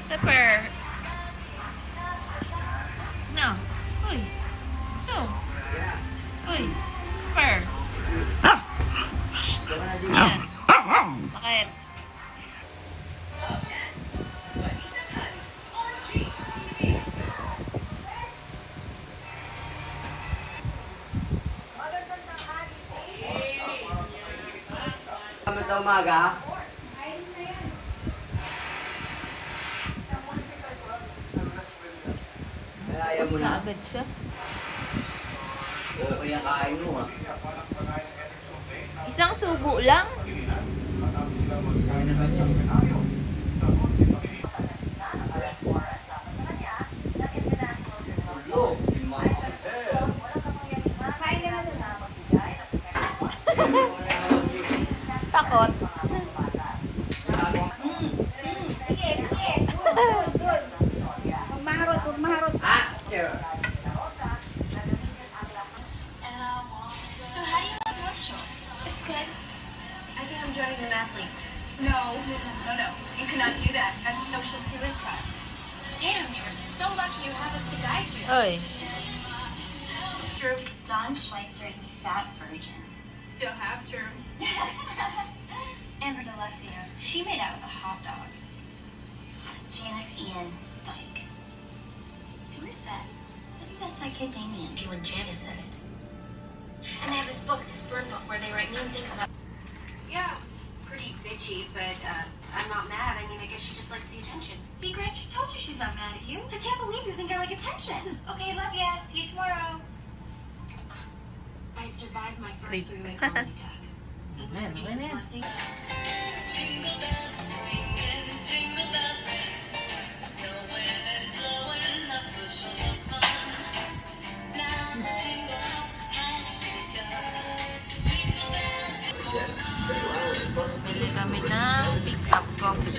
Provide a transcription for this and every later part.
Pepper. No. Uy. No. Uy. Pepper. Yan. Bakit? Kami ito umaga. Kaya Tapos mo na na. agad siya. Okay ang kain mo ha. Isang subo lang. Kaya naman yan. Ulo. Takot. Magmaharot. Ah! Yeah. So how do you like Warsaw? It's good. I think I'm joining the athletes. No. You cannot do that. That's social suicide. Damn, you were so lucky you have us to guide you. Oy. Drew, Don Schweitzer is a fat virgin. Still have to. Amber D'Alessio, she made out with a hot dog. Janice Ian Dyke. Who is that? I think that's my kid Damien. When Janice said it. And they have this book, this bird book, where they write mean things about. Yeah, it was pretty bitchy, but I'm not mad. I mean, I guess she just likes the attention. See, Gretch, I told you she's not mad at you. I can't believe you think I like attention. Okay, love ya. See you tomorrow. I had survived my first Creep. three-way colony attack. And with Virginia's blessing. Bili kami ng pick-up coffee.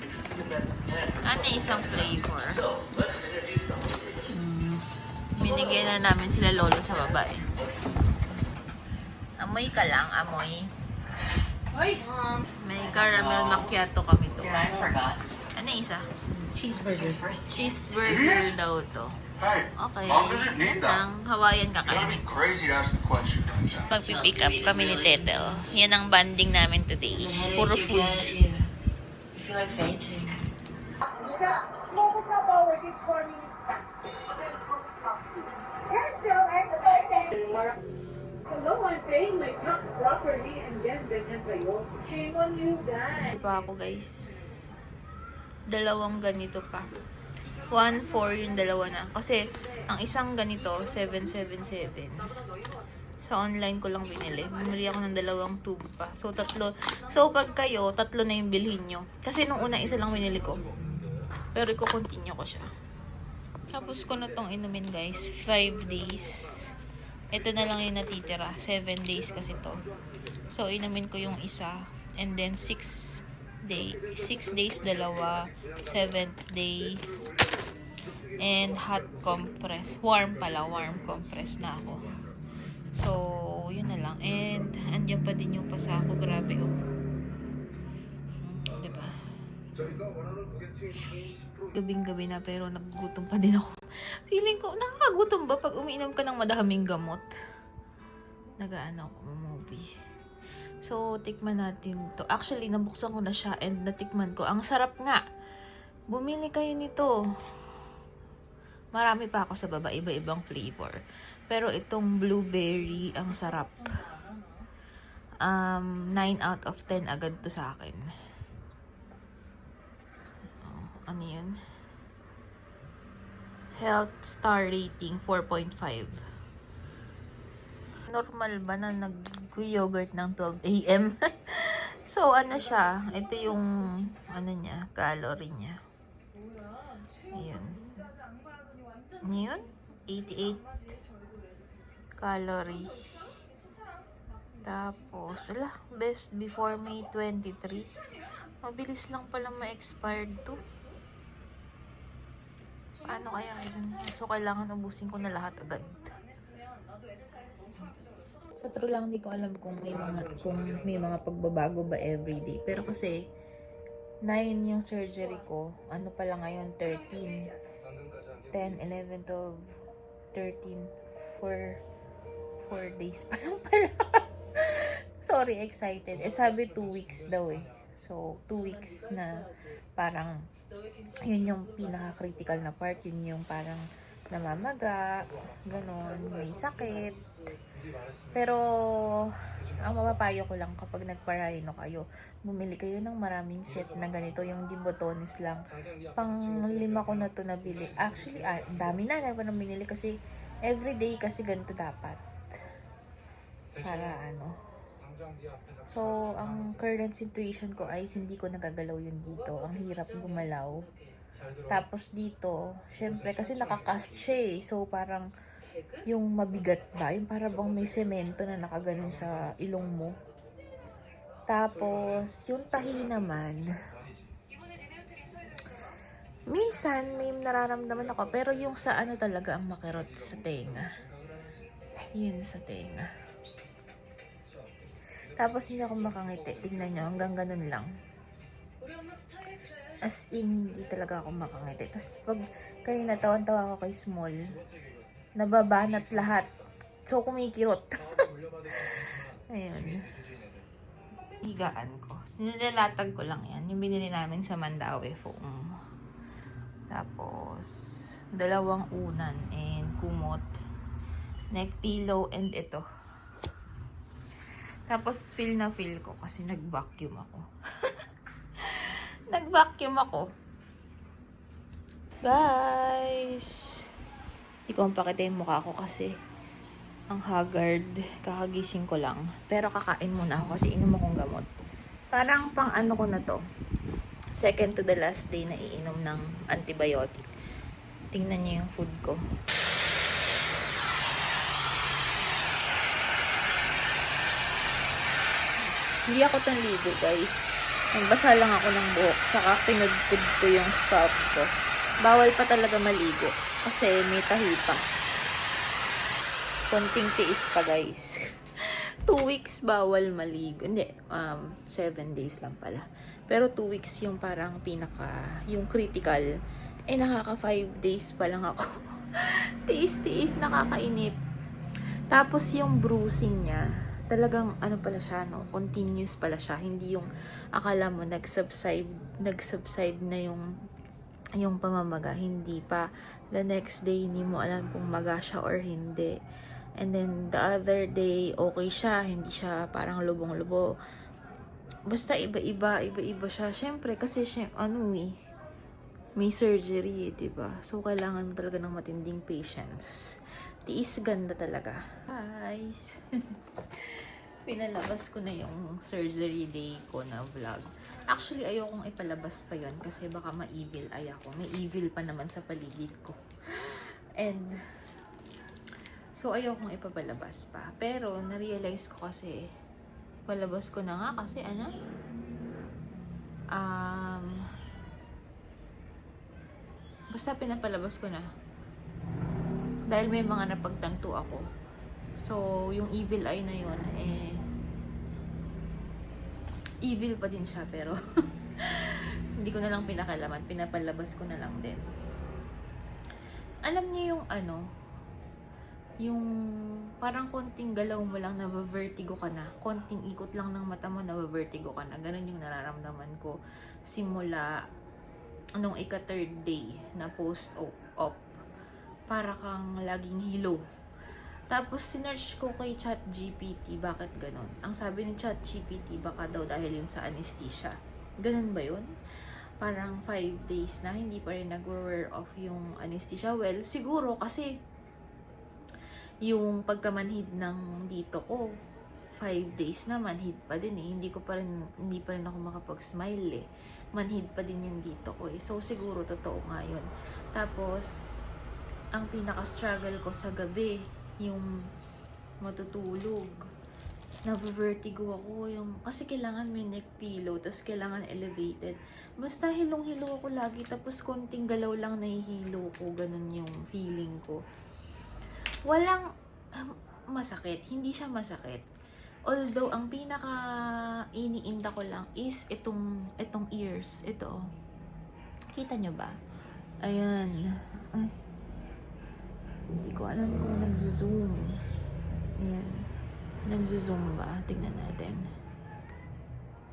Tsaka ano isang flavor? Binigyan na namin sila lolo sa babae. Amoy ka lang, amoy. May caramel macchiato kami to. I forgot. Ano isa? Cheeseburger. Cheeseburger daw to. Hey, Okay. Mom doesn't need Yan that. lang. Hawaiian You're kakainin. crazy to ask a question like that. Pag-pick up kami ni Tetel. Yan ang banding namin today. Puro food. Yeah. I feel like fainting. Focus na forward. It's 4 minutes back. You're still excited. Hello, I'm paying my tax properly and then ganyan kayo. Shame on you guys. Pa ako guys. Dalawang ganito pa. 1.4 yung dalawa na. Kasi, ang isang ganito, 777. Sa online ko lang binili. Bumili ako ng dalawang tube pa. So, tatlo. So, pag kayo, tatlo na yung bilhin nyo. Kasi nung una, isa lang binili ko. Pero i-continue ko siya. Tapos ko na tong inumin guys. 5 days. Ito na lang yung natitira. 7 days kasi to. So, inumin ko yung isa. And then, 6 days dalawa, 7th day, and hot compress. Warm compress na ako. So, yun na lang. And, andyan pa din yung pasako. Grabe, oh. Diba? Gabing-gabi na, pero nagugutom pa din ako. Feeling ko, nakakagutom ba pag umiinom ka ng madaming gamot? Nagaano ako movie. So, tikman natin to. Actually, nabuksan ko na siya and natikman ko. Ang sarap nga. Bumili kayo nito. Marami pa ako sa baba. Iba-ibang flavor. Pero itong blueberry, ang sarap. 9 out of 10 agad to sa akin. Oh, ano yun? Health star rating, 4.5. Normal ba na nag-yogurt ng 12 a.m.? So, ano siya? Ito yung, ano niya, calorie niya. Ayan. Ano yun? 88 calorie. Tapos, best before May 23. Mabilis lang pala ma-expired to. Paano kaya yun? So, kailangan ubusin ko na lahat agad. Sa true lang, hindi ko alam kung may mga pagbabago ba everyday. Pero kasi 9 yung surgery ko. Ano pala ngayon? 13. 10, 11, 12, 13. 4 days pa lang pala. Sorry, excited. Sabi 2 weeks daw eh. So, 2 weeks na parang yun yung pinaka-critical na part. Yun yung parang namamaga, ganon, may sakit. Pero, ang mapapayo ko lang kapag nagpa-rhino kayo, bumili kayo ng maraming set na ganito, yung di botones lang. Pang 5 ko na to nabili. Actually, dami na pa nang binili kasi everyday kasi ganito dapat. Para ano. So, ang current situation ko ay hindi ko nagagalaw yun dito. Ang hirap gumalaw. Tapos dito, syempre kasi nakakast siya eh. So, parang yung mabigat ba? Yung parang bang may semento na nakaganon sa ilong mo. Tapos, yung tahi naman, minsan may nararamdaman ako. Pero yung sa ano talaga ang makirot sa tenga. Yun sa tenga. Tapos hindi ako makangiti. Tingnan nyo, hanggang ganun lang. As in, hindi talaga ako makangiti. Tapos pag kanina tawan-tawa ako kay Small, nababanat lahat. So, kumikirot. Ayun. Higaan ko. Nilalatag ko lang yan. Yung binili namin sa Mandaue foam. Tapos, 2 unan and kumot. Neck pillow and ito. Tapos, feel ko kasi nag-vacuum ako. Nag-vacuum ako. Guys! Hindi ko pakita yung mukha ko kasi ang haggard. Kakagising ko lang. Pero kakain muna ako kasi inom akong gamot. Parang pang ano ko na to. Second to the last day na iinom ng antibiotic. Tingnan niyo yung food ko. Hindi ako tanligo, guys. Nagbasa lang ako ng buhok. Saka pinudpud ko yung scalp ko. Bawal pa talaga maligo. Kasi may tahi pa. Konting tiis pa, guys. 2 weeks bawal maligo. Hindi, 7 days lang pala. Pero 2 weeks yung parang yung critical. Nakaka 5 days pa lang ako. Tiis-tiis, nakakainip. Tapos yung bruising niya, talagang ano pala siya, no? Continuous pala siya. Hindi yung akala mo nag-subside na yung pamamaga. Hindi pa. The next day, hindi mo alam kung maga siya or hindi. And then, the other day, okay siya. Hindi siya parang lubong-lubo. Basta iba-iba siya. Syempre, kasi may surgery, diba? So, kailangan mo talaga ng matinding patience. Tiis ganda talaga. Guys! Pinalabas ko na yung surgery day ko na vlog. Actually, ayokong ipalabas pa yon kasi baka ma-evil ay ako. May evil pa naman sa paligid ko. And, so ayokong ipapalabas pa. Pero, na-realize ko kasi, palabas ko na nga kasi basta pinapalabas ko na. Dahil may mga napagtanto ako. So, yung evil eye na yun, evil pa din siya, pero hindi ko na lang pinakalaman. Pinapalabas ko na lang din. Alam niyo yung parang konting galaw mo lang, nabavertigo ka na. Konting ikot lang ng mata mo, nabavertigo ka na. Ganun yung nararamdaman ko simula nung ika-3rd day na post-op. Para kang laging hilo. Tapos, sinearch ko kay ChatGPT, bakit ganon? Ang sabi ni ChatGPT, baka daw dahil yun sa anesthesia. Ganon ba yun? Parang 5 days na, hindi pa rin nag-wear off yung anesthesia. Well, siguro kasi yung pagkamanhid ng dito ko, 5 days na, manhid pa din eh. Hindi pa rin ako makapag-smile eh. Manhid pa din yung dito ko eh. So, siguro totoo nga yun. Tapos, ang pinaka-struggle ko sa gabi, yung matutulog. Nabavertigo ako. Kasi kailangan may neck pillow, tapos kailangan elevated. Basta hilong-hilo ako lagi, tapos konting galaw lang nahihilo ko. Ganun yung feeling ko. masakit. Hindi siya masakit. Although, ang pinaka iniinda ko lang is itong ears. Ito. Kita nyo ba? Ayan. Ay. Hindi ko alam kung nag-zoom. Ayan. Nag-zoom ba? Tingnan natin.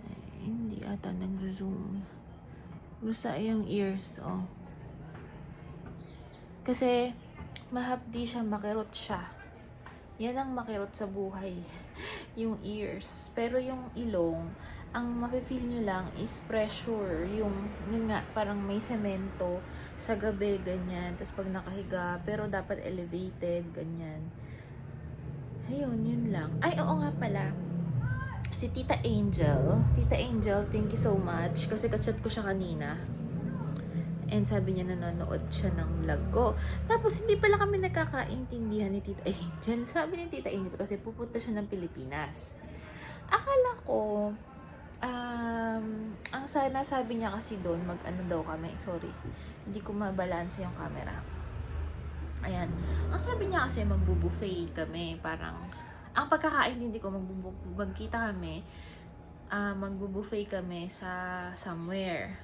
Ay, hindi ata nag-zoom. Basta yung ears, oh. Kasi, mahapdi siya, makirot siya. Yan ang makirot sa buhay. Yung ears. Pero yung ilong, ang mafe-feel nyo lang is pressure. Yun nga, parang may semento sa gabi, ganyan. Tapos pag nakahiga, pero dapat elevated, ganyan. Ayun, yun lang. Ay, oo nga pala. Si Tita Angel, thank you so much. Kasi kachat ko siya kanina. And sabi niya nanonood siya ng vlog ko. Tapos hindi pala kami nagkakaintindihan ni Tita Angel. Sabi ni Tita Angel kasi pupunta siya ng Pilipinas. Akala ko, ang sana sabi niya kasi doon, mag-ano daw kami. Sorry, hindi ko mabalanse yung camera. Ayan. Ang sabi niya kasi magbubuffet kami. Parang, ang pagkakaintindi ko, magkita kami, magbubuffet kami sa somewhere.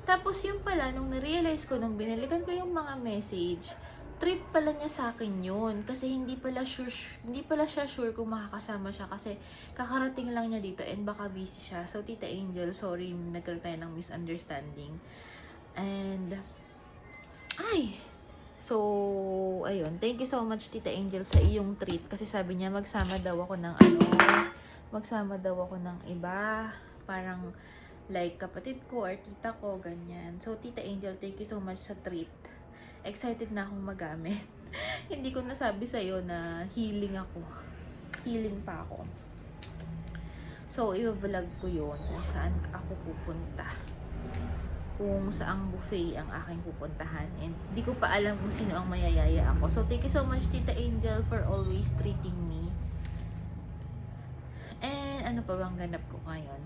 Tapos yung pala, nung na-realize ko, nung binalikan ko yung mga message, treat pala niya sa akin yun. Kasi hindi pala siya sure kung makakasama siya. Kasi kakarating lang niya dito and baka busy siya. So, Tita Angel, sorry, nagkaroon tayo ng misunderstanding. And, so, ayun. Thank you so much, Tita Angel, sa iyong treat. Kasi sabi niya, magsama daw ako ng iba. Parang, like kapatid ko or tita ko, ganyan. So, Tita Angel, thank you so much sa treat. Excited na akong magamit. Hindi ko nasabi sa'yo na healing ako. Healing pa ako. So, i-vlog ko yun kung saan ako pupunta. Kung saang buffet ang aking pupuntahan. And di ko pa alam kung sino ang mayayaya ako. So, thank you so much, Tita Angel, for always treating me. And ano pa bang ganap ko ngayon?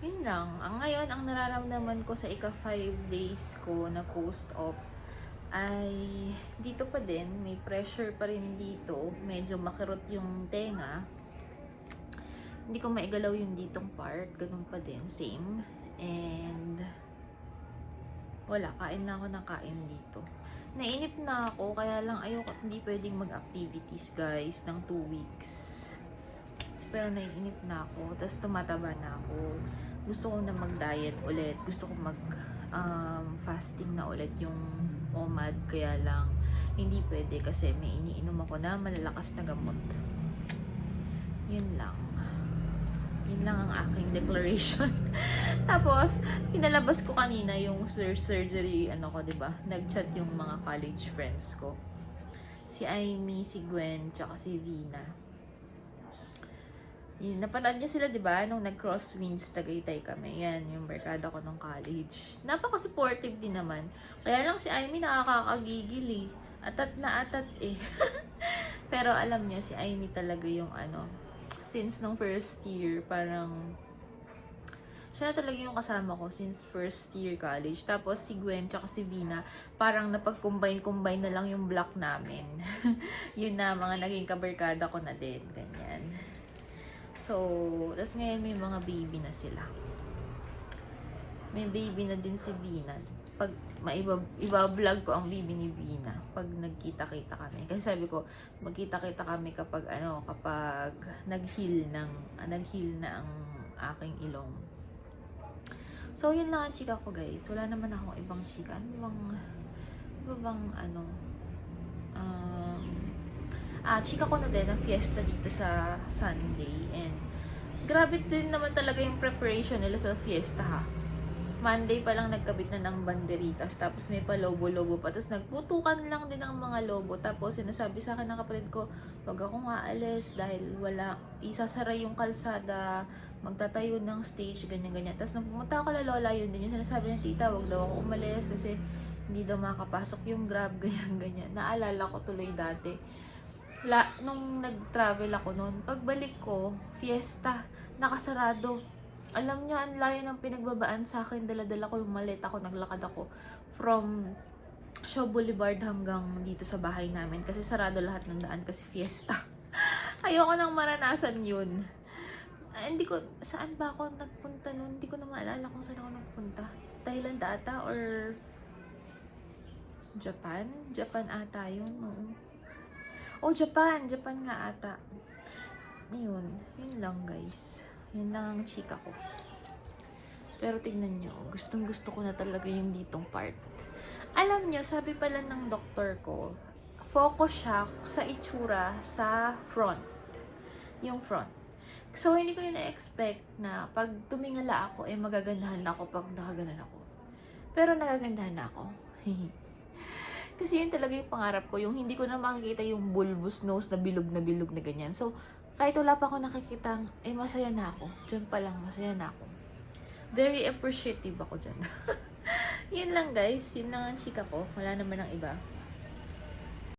Yun lang. Ngayon, ang nararamdaman ko sa ika-5 days ko na post-op ay dito pa din. May pressure pa rin dito. Medyo makirot yung tenga. Hindi ko maigalaw yung ditong part. Ganun pa din. Same. And wala. Kain na ako ng kain dito. Nainip na ako. Kaya lang ayoko. Hindi pwedeng mag-activities, guys, ng 2 weeks. Pero naiinip na ako. Tapos tumataba na ako. Gusto ko na mag-diet ulit. Gusto ko fasting na ulit yung OMAD. Kaya lang, hindi pwede kasi may iniinom ako na malalakas na gamot. Yun lang. Yun lang ang aking declaration. Tapos, pinalabas ko kanina yung surgery, ko, diba? Nag-chat yung mga college friends ko. Si Amy, si Gwen, tsaka si Vina. Yun, napanood niya sila, diba? Nung nag-crosswinds, Tagaytay kami. Yan, yung barkada ko ng college. Napaka-supportive din naman. Kaya lang si Amy nakakagigil eh. Atat na atat eh. Pero alam niya, si Amy talaga yung since nung first year, parang siya na talaga yung kasama ko since first year college. Tapos si Gwen tsaka si Vina, parang napag-combine na lang yung block namin. Yun na, mga naging kabarkada ko na din. Ganyan. So, tas ngayon may mga baby na sila. May baby na din si Vina. Pag iba-vlog ko ang baby ni Vina pag nagkita-kita kami. Kasi sabi ko, magkita-kita kami kapag kapag nag-heal na ang aking ilong. So, yun lang ang chika ko, guys. Wala naman akong ibang chika. Chika ko na din ang fiesta dito sa Sunday. And grabe din naman talaga yung preparation nila sa fiesta, ha. Monday pa lang nagkabit na ng banderitas. Tapos may pa lobo-lobo pa. Tapos nagputukan lang din ang mga lobo. Tapos sinasabi sa akin ng kapatid ko, wag akong aalis dahil wala, isasara yung kalsada, magtatayo ng stage, ganyan-ganyan. Tapos nung pumunta ako kay Lola, yun din yung sinasabi ng tita, wag daw ako umalis kasi hindi daw makapasok yung Grab, ganyan-ganyan. Naalala ko tuloy dati. Nung nag-travel ako noon, pagbalik ko, fiesta, nakasarado. Alam niyo, ang layo ng pinagbabaan sa akin, dala-dala ko yung maleta ko, naglakad ako from Shaw Boulevard hanggang dito sa bahay namin kasi sarado lahat ng daan kasi fiesta. Ayoko nang maranasan yun. Hindi ko, saan ba ako nagpunta nun? Hindi ko na maalala kung saan ako nagpunta. Thailand ata or Japan? Japan ata yun, no? Oh, Japan! Japan nga ata. Yun lang guys. Yun lang ang chika ko. Pero tignan nyo, gustong gusto ko na talaga yung ditong part. Alam nyo, sabi pala ng doktor ko, focus siya sa itsura sa front. Yung front. So, hindi ko yun na-expect na pag tumingala ako, magagandahan ako pag nakaganan ako. Pero nagagandahan na ako. Kasi yun talaga yung pangarap ko, yung hindi ko na makikita yung bulbous nose na bilog na ganyan. So, kahit wala pa ako nakikita, masaya na ako. Diyan pa lang, masaya na ako. Very appreciative ako dyan. Yun lang guys, yun lang ang chika ko. Wala naman ang iba.